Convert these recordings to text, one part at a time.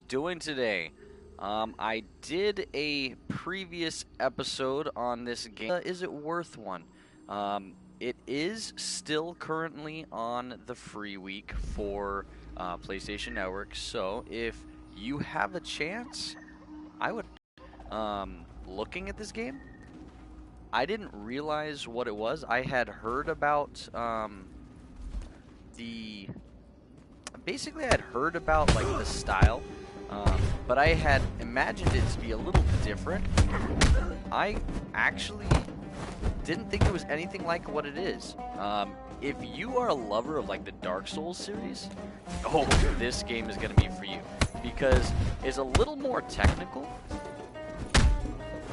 doing today? I did a previous episode on this game. Is it worth one? It is still currently on the free week for PlayStation Network, so if you have a chance, I would. Looking at this game, I didn't realize what it was. I had heard about the basically I had heard about like the style, but I had imagined it to be a little different. I actually didn't think it was anything like what it is. If you are a lover of like the Dark Souls series, oh, this game is going to be for you because it's a little more technical,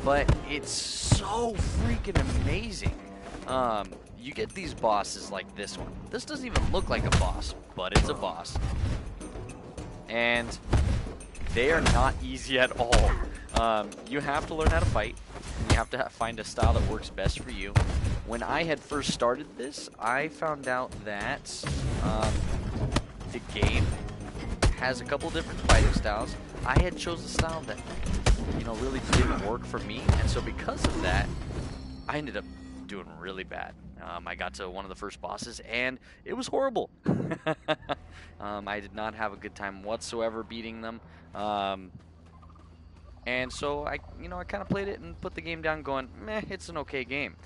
but it's so freaking amazing. You get these bosses like this one. This doesn't even look like a boss, but it's a boss. And they are not easy at all. You have to learn how to fight. And you have to find a style that works best for you. When I had first started this, I found out that the game has a couple different fighting styles. I had chosen a style that, really didn't work for me. And so because of that, I ended up doing really bad. I got to one of the first bosses and it was horrible. I did not have a good time whatsoever beating them. And so I kind of played it and put the game down going, meh, it's an okay game.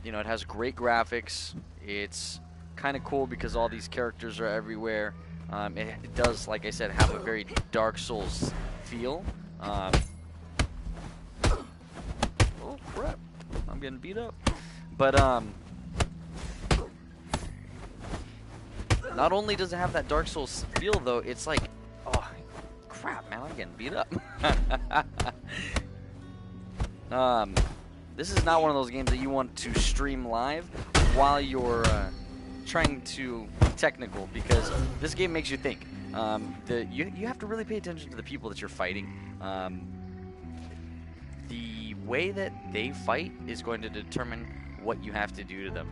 It has great graphics. It's kind of cool because all these characters are everywhere. It does, like I said, have a very Dark Souls feel. Oh crap, I'm getting beat up. But not only does it have that Dark Souls feel though, it's like, oh crap, man, I'm getting beat up. This is not one of those games that you want to stream live while you're trying to be technical, because this game makes you think. You have to really pay attention to the people that you're fighting. The way that they fight is going to determine what you have to do to them.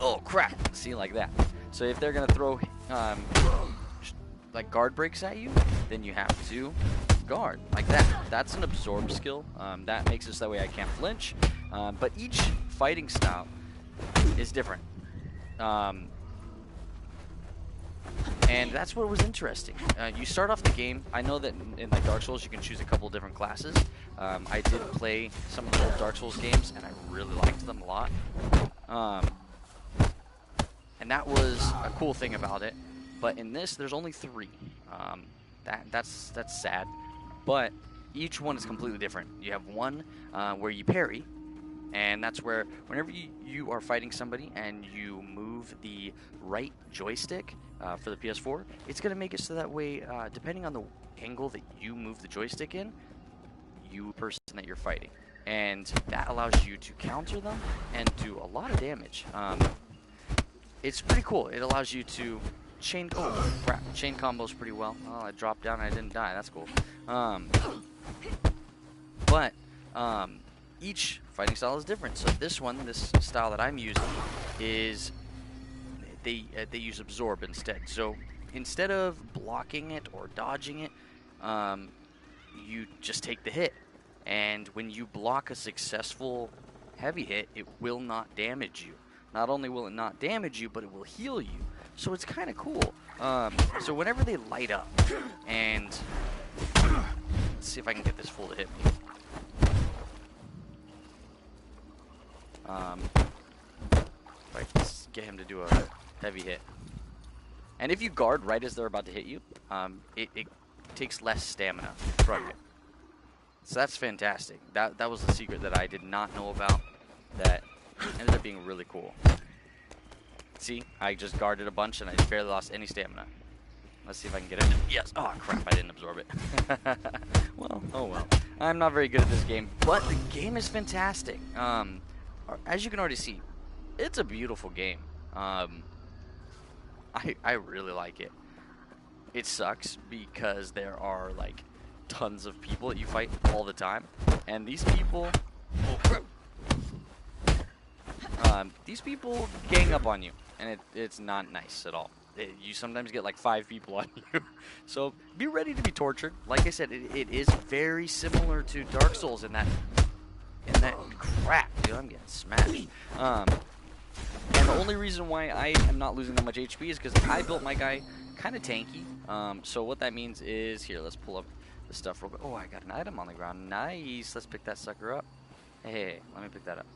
Oh crap, see, like that. So if they're gonna throw like guard breaks at you, then you have to guard like that. That's an absorb skill. That makes it so that way I can't flinch. But each fighting style is different. And that's what was interesting. You start off the game. I know that in like Dark Souls you can choose a couple different classes. I did play some of the old Dark Souls games and I really liked them a lot. And that was a cool thing about it. But in this, there's only 3. That's sad. But each one is completely different. You have one where you parry, and that's where whenever you are fighting somebody and you move the right joystick for the PS4, it's going to make it so that way, depending on the angle that you move the joystick in, you person that you're fighting. And that allows you to counter them and do a lot of damage. It's pretty cool. It allows you to chain combos pretty well. Oh, I dropped down and I didn't die. That's cool. But each fighting style is different. So this style that I'm using is they use absorb instead. So instead of blocking it or dodging it, you just take the hit. And when you block a successful heavy hit, it will not damage you. Not only will it not damage you, but it will heal you. So it's kind of cool. So whenever they light up, and let's see if I can get this fool to hit me. If I can get him to do a heavy hit. And if you guard right as they're about to hit you, it takes less stamina from you. So that's fantastic. That was the secret that I did not know about that ended up being really cool. See, I just guarded a bunch and I barely lost any stamina. Let's see if I can get it. Yes. Oh, crap, I didn't absorb it. Well, oh well. I'm not very good at this game, but the game is fantastic. As you can already see, it's a beautiful game. I really like it. It sucks because there are, like, tons of people that you fight all the time. And these people... Oh, crap. These people gang up on you, and it's not nice at all. you sometimes get like 5 people on you. So be ready to be tortured. Like I said, it is very similar to Dark Souls in that crap, dude. I'm getting smashed. And the only reason why I am not losing that much HP is because I built my guy kind of tanky. So what that means is, here, let's pull up the stuff real quick. Oh, I got an item on the ground. Nice. Let's pick that sucker up. Hey, let me pick that up.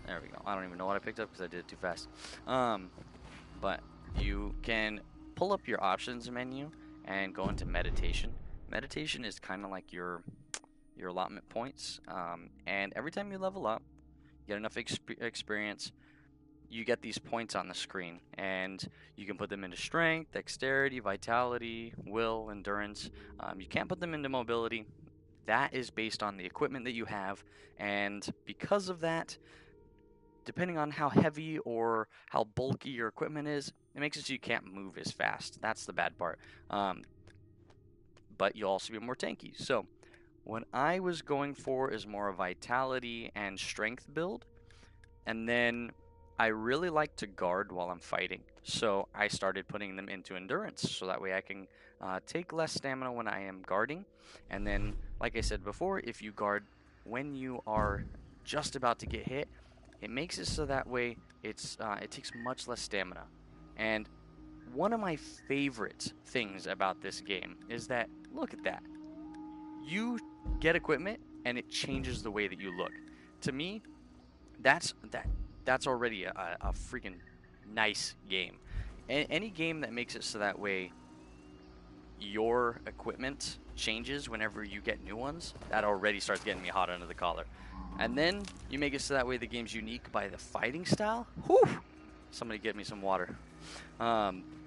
There we go. I don't even know what I picked up because I did it too fast. But you can pull up your options menu and go into meditation. Meditation is kind of like your allotment points. And every time you level up, you get enough experience, you get these points on the screen, and you can put them into strength, dexterity, vitality, will, endurance. You can't put them into mobility. That is based on the equipment that you have, and because of that, depending on how heavy or how bulky your equipment is, it makes it so you can't move as fast. That's the bad part. But you'll also be more tanky. So what I was going for is more a vitality and strength build. And then I really like to guard while I'm fighting. So I started putting them into endurance. So that way I can take less stamina when I am guarding. And then, like I said before, if you guard when you are just about to get hit, it makes it so that way it takes much less stamina. And one of my favorite things about this game is that, look at that. You get equipment and it changes the way that you look. To me, that's already a freaking nice game. Any game that makes it so that way your equipment changes whenever you get new ones, that already starts getting me hot under the collar. And then you make it so that way the game's unique by the fighting style. Whew! Somebody get me some water.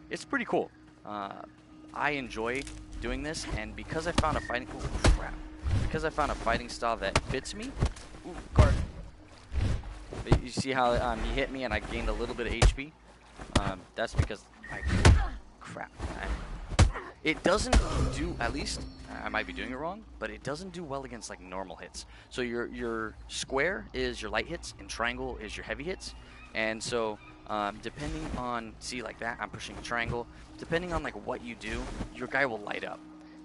It's pretty cool. I enjoy doing this, and because I found a fighting style that fits me. Ooh, guard. You see how he hit me and I gained a little bit of HP? That's because crap. It doesn't do, at least I might be doing it wrong, but it doesn't do well against like normal hits. So your square is your light hits and triangle is your heavy hits. And so depending on, see like that, I'm pushing triangle. Depending on like what you do, your guy will light up.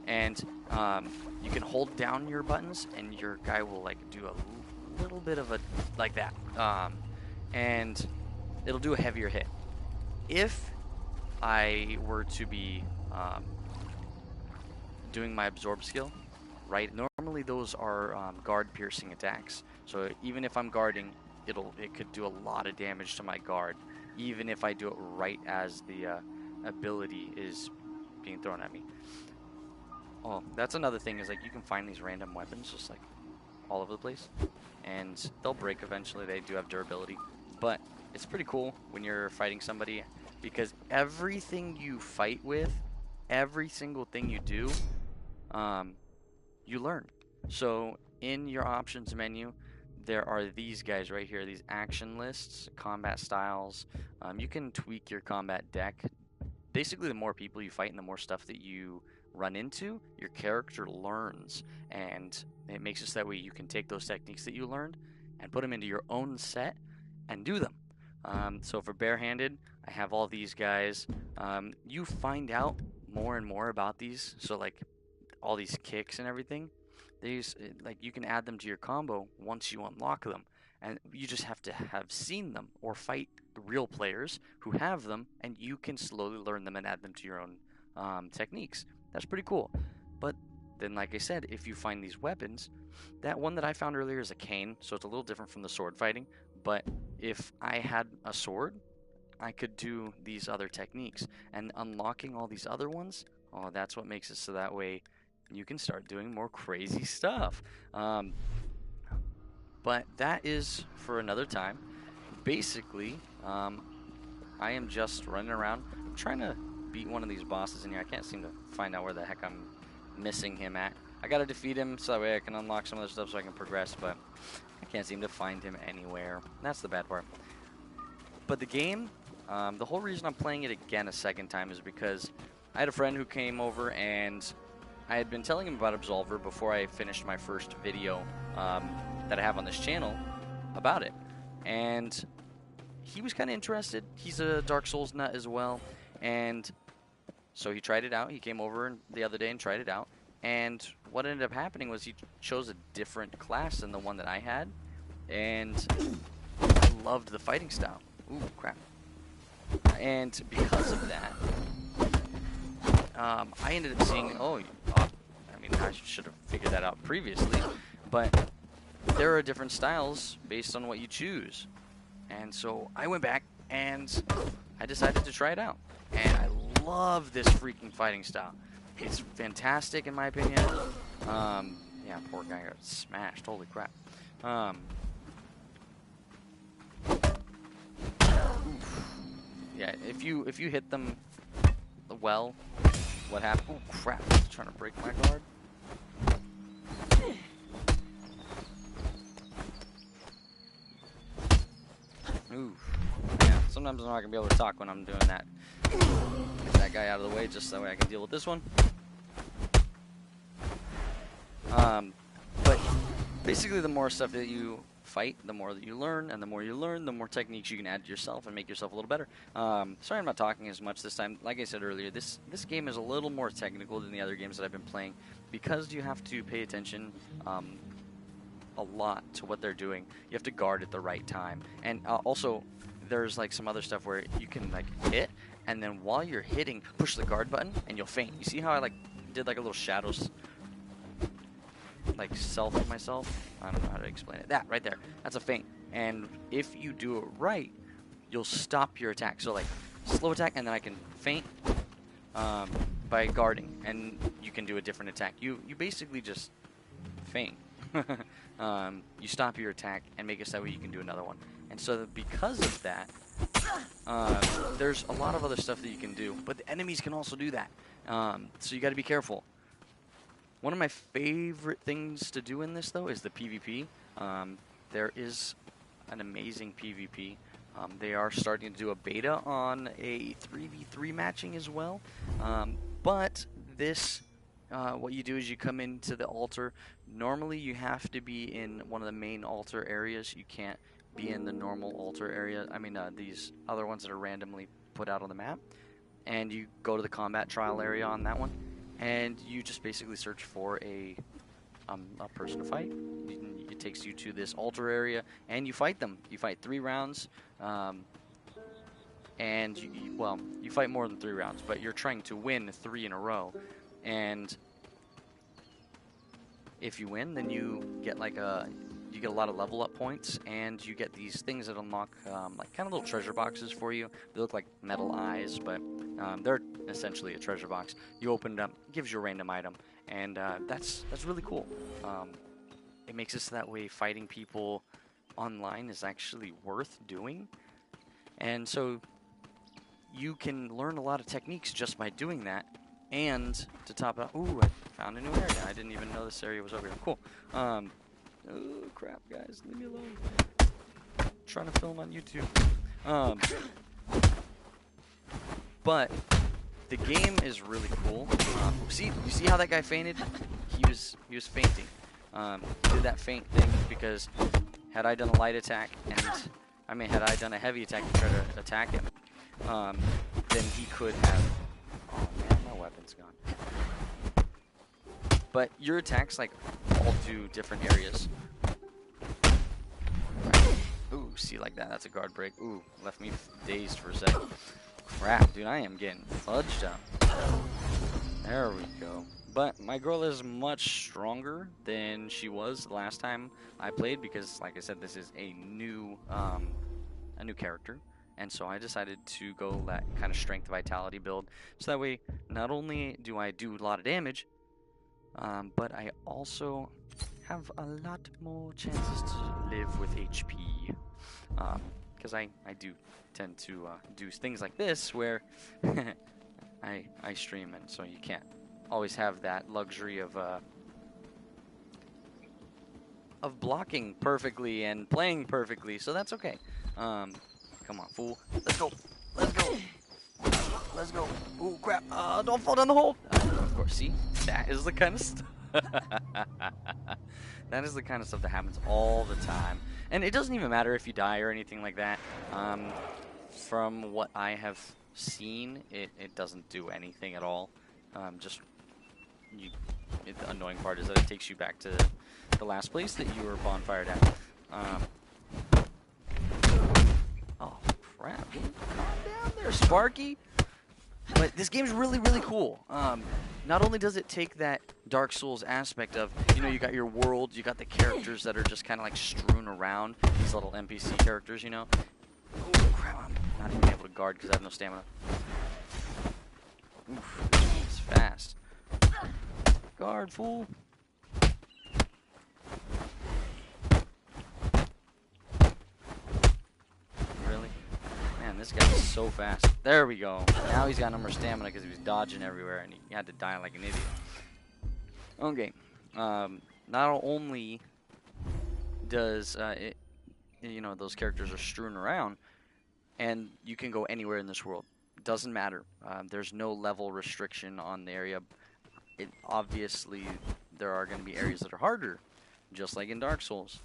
And you can hold down your buttons and your guy will like do a little bit of a, like that. And it'll do a heavier hit. If I were to be doing my absorb skill, right? Normally those are guard piercing attacks. So even if I'm guarding, it could do a lot of damage to my guard, even if I do it right as the ability is being thrown at me. Oh, that's another thing, is like you can find these random weapons just like all over the place, and they'll break eventually. They do have durability, but it's pretty cool when you're fighting somebody, because everything you fight with, every single thing you do, you learn. So in your options menu, there are these guys right here, these action lists, combat styles. You can tweak your combat deck. Basically, the more people you fight and the more stuff that you run into, your character learns, and it makes it so that way you can take those techniques that you learned and put them into your own set and do them. So for barehanded, I have all these guys. You find out more and more about these. So like all these kicks and everything, these, like, you can add them to your combo once you unlock them, and you just have to have seen them or fight real players who have them, and you can slowly learn them and add them to your own techniques. That's pretty cool. But then, like I said, if you find these weapons, that one that I found earlier is a cane, so it's a little different from the sword fighting. But if I had a sword, I could do these other techniques, and unlocking all these other ones, oh, that's what makes it so that way you can start doing more crazy stuff. But that is for another time. Basically, I am just running around. I'm trying to beat one of these bosses in here. I can't seem to find out where the heck I'm missing him at. I gotta defeat him so that way I can unlock some other stuff so I can progress, but I can't seem to find him anywhere. That's the bad part. But the game, the whole reason I'm playing it again a second time is because I had a friend who came over, and I had been telling him about Absolver before I finished my first video that I have on this channel about it. And he was kind of interested. He's a Dark Souls nut as well. And so he tried it out. He came over the other day and tried it out. And what ended up happening was he chose a different class than the one that I had. And I loved the fighting style. Ooh, crap. And because of that, I ended up seeing, I mean, I should have figured that out previously, but there are different styles based on what you choose. And so I went back and I decided to try it out. And I love this freaking fighting style. It's fantastic in my opinion. Yeah, poor guy got smashed. Holy crap. Yeah, if you hit them well, what happened? Oh crap! He's trying to break my guard. Ooh, yeah. Sometimes I'm not gonna be able to talk when I'm doing that. Get that guy out of the way just so that way I can deal with this one. But basically, the more stuff that you fight, the more that you learn, and the more you learn, the more techniques you can add to yourself and make yourself a little better. Sorry I'm not talking as much this time. Like I said earlier, this game is a little more technical than the other games that I've been playing because you have to pay attention a lot to what they're doing. You have to guard at the right time. And also, there's like some other stuff where you can like hit, and then while you're hitting, push the guard button, and you'll faint. You see how I like did like a little shadows like self of myself? I don't know how to explain it. That right there, that's a feint. And if you do it right, you'll stop your attack. So like slow attack, and then I can feint by guarding, and you can do a different attack. You basically just feint. You stop your attack and make it so that way you can do another one. And so because of that, there's a lot of other stuff that you can do, but the enemies can also do that. So you got to be careful. One of my favorite things to do in this, though, is the PvP. There is an amazing PvP. They are starting to do a beta on a 3v3 matching as well. But this, what you do is you come into the altar. Normally, you have to be in one of the main altar areas. You can't be in the normal altar area. I mean, these other ones that are randomly put out on the map. And you go to the combat trial area on that one. And you just basically search for a person to fight. It takes you to this altar area, and you fight them. You fight 3 rounds, and you fight more than 3 rounds, but you're trying to win 3 in a row. And if you win, then you get like a lot of level up points, and you get these things that unlock like kind of little treasure boxes for you. They look like metal eyes, but they're essentially a treasure box. You open it up, it gives you a random item, and that's really cool. It makes it so that way fighting people online is actually worth doing, and so you can learn a lot of techniques just by doing that. And to top it off, ooh, I found a new area. I didn't even know this area was over here. Cool. Oh crap, guys, leave me alone. I'm trying to film on YouTube. But the game is really cool. You see how that guy fainted? He was fainting. Did that feint thing because had I done a light attack had I done a heavy attack to try to attack him, then he could have. Oh man, my weapon's gone. But your attacks like all do different areas. Ooh, see like that? That's a guard break. Ooh, left me dazed for a second. Crap, dude, I am getting fudged up. There we go. But my girl is much stronger than she was the last time I played because, like I said, this is a new character. And so I decided to go that kind of strength vitality build. So that way, not only do I do a lot of damage, but I also have a lot more chances to live with HP. Because I do tend to do things like this where I stream, and so you can't always have that luxury of blocking perfectly and playing perfectly, so that's okay. Come on, fool. Let's go. Let's go. Let's go. Ooh, crap. Don't fall down the hole. Of course, see? That is the kind of stuff. That is the kind of stuff that happens all the time. And it doesn't even matter if you die or anything like that. From what I have scene, it doesn't do anything at all. The annoying part is that it takes you back to the last place that you were bonfired at. Oh crap! Calm down there, Sparky. But this game's really, really cool. Not only does it take that Dark Souls aspect of, you got your world, you got the characters that are just kind of like strewn around, these little NPC characters, Oh crap! I'm not even able to guard because I have no stamina. Oof, it's fast. Guard, fool. Really? Man, this guy's so fast. There we go. Now he's got no more stamina because he was dodging everywhere and he had to die like an idiot. Okay. Not only does those characters are strewn around, and you can go anywhere in this world. Doesn't matter. There's no level restriction on the area. Obviously, there are going to be areas that are harder, just like in Dark Souls.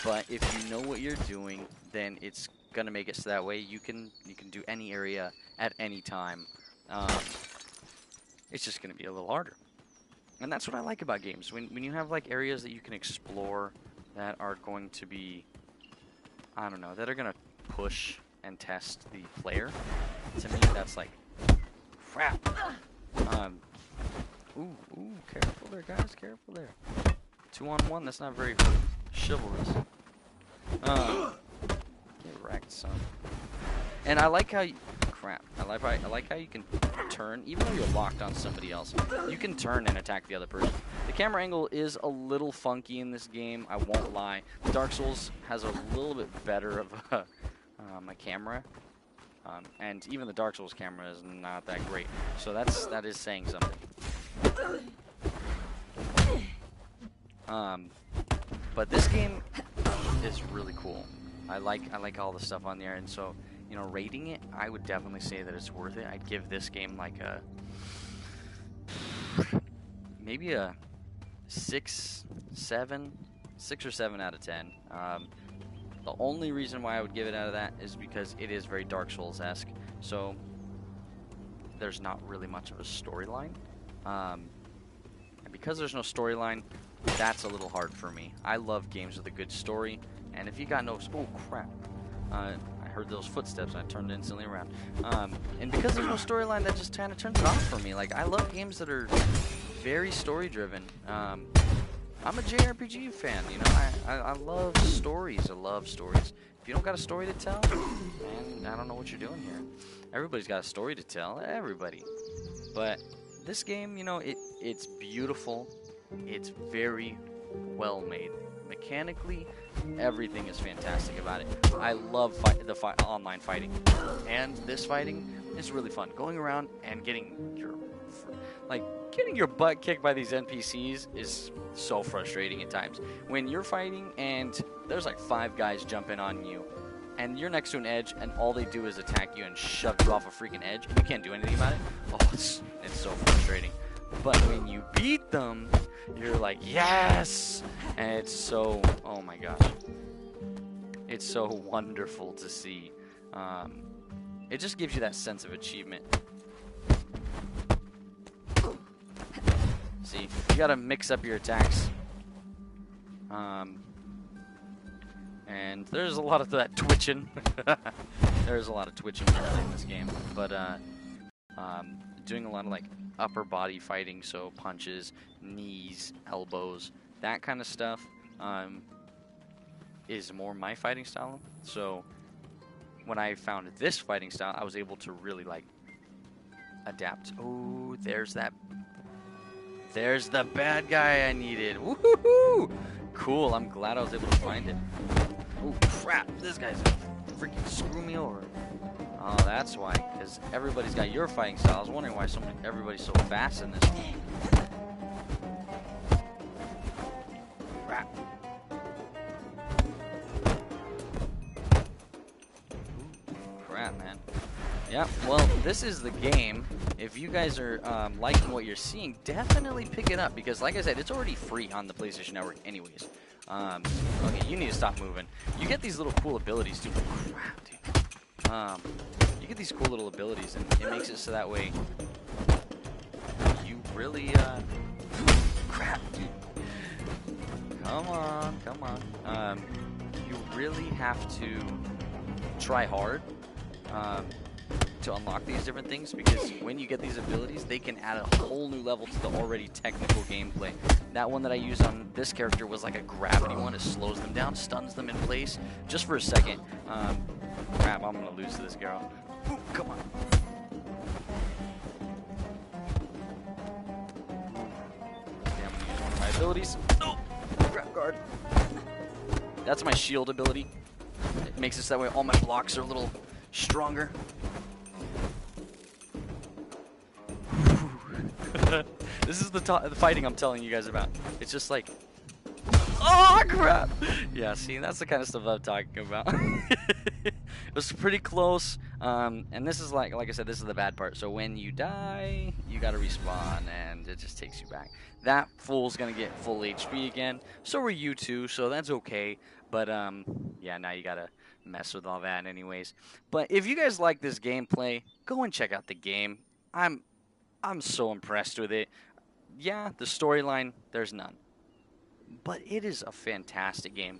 But if you know what you're doing, then it's going to make it so that way you can do any area at any time. It's just going to be a little harder. And that's what I like about games. When you have like areas that you can explore that are going to be, I don't know, that are going to push and test the player, to me that's like, crap. Ooh, careful there, guys, careful there. 2-on-1, that's not very chivalrous. Get wrecked, son. And I like how I like how you can turn, even though you're locked on somebody else, you can turn and attack the other person. The camera angle is a little funky in this game, I won't lie. Dark Souls has a little bit better of a camera. And even the Dark Souls camera is not that great. So that is saying something. But this game is really cool. I like all the stuff on there, and so rating it, I would definitely say that it's worth it. I'd give this game like maybe a 6 or 7 out of 10. The only reason why I would give it out of that is because it is very Dark Souls-esque, so there's not really much of a storyline. And because there's no storyline, that's a little hard for me. I love games with a good story, and if you got no... Oh, crap. I heard those footsteps, and I turned instantly around. And because there's no storyline, that just kind of turns it off for me. Like, I love games that are very story-driven. I'm a JRPG fan, I love stories. I love stories. If you don't got a story to tell, man, I don't know what you're doing here. Everybody's got a story to tell, everybody. But this game, it's beautiful. It's very well made. Mechanically, everything is fantastic about it. I love online fighting, and this fighting is really fun. Going around and getting your butt kicked by these NPCs is so frustrating at times. When you're fighting and there's like 5 guys jumping on you, and you're next to an edge, and all they do is attack you and shove you off a freaking edge, and you can't do anything about it. Oh, it's so frustrating. But when you beat them, you're like, yes! And it's so, oh my gosh. It's so wonderful to see. It just gives you that sense of achievement. See, you gotta mix up your attacks. And there's a lot of that twitching. There's a lot of twitching in this game. But, doing a lot of, like, upper body fighting, so punches, knees, elbows, that kind of stuff, is more my fighting style. So when I found this fighting style, I was able to really like adapt. Oh, there's the bad guy I needed. Woohoo! Cool, I'm glad I was able to find it. Oh crap, this guy's freaking screw me over. Oh, that's why, because everybody's got your fighting style. I was wondering why everybody's so fast in this game. Crap. Crap, man. Yeah, well, this is the game. If you guys are liking what you're seeing, definitely pick it up, because like I said, it's already free on the PlayStation Network anyways. Okay, you need to stop moving. You get these little cool abilities too. Crap, dude. You you get these cool little abilities, and it makes it so that way you really, crap, dude. Come on, come on. You really have to try hard to unlock these different things, because when you get these abilities, they can add a whole new level to the already technical gameplay. That one that I used on this character was like a gravity one. It slows them down, stuns them in place just for a second. Crap, I'm gonna lose to this girl. Ooh, come on. Damn, I'm gonna use one of my abilities. Oh, grab guard. That's my shield ability. It makes it so that way all my blocks are a little stronger. This is the fighting I'm telling you guys about. It's just like, oh crap! Yeah, see, that's the kind of stuff I'm talking about. It was pretty close, and this is like I said, this is the bad part. So when you die, you gotta respawn, and it just takes you back. That fool's gonna get full HP again. So are you too. So that's okay. But yeah, now you gotta mess with all that, anyways. But if you guys like this gameplay, go and check out the game. I'm so impressed with it. Yeah, the storyline, there's none. But it is a fantastic game.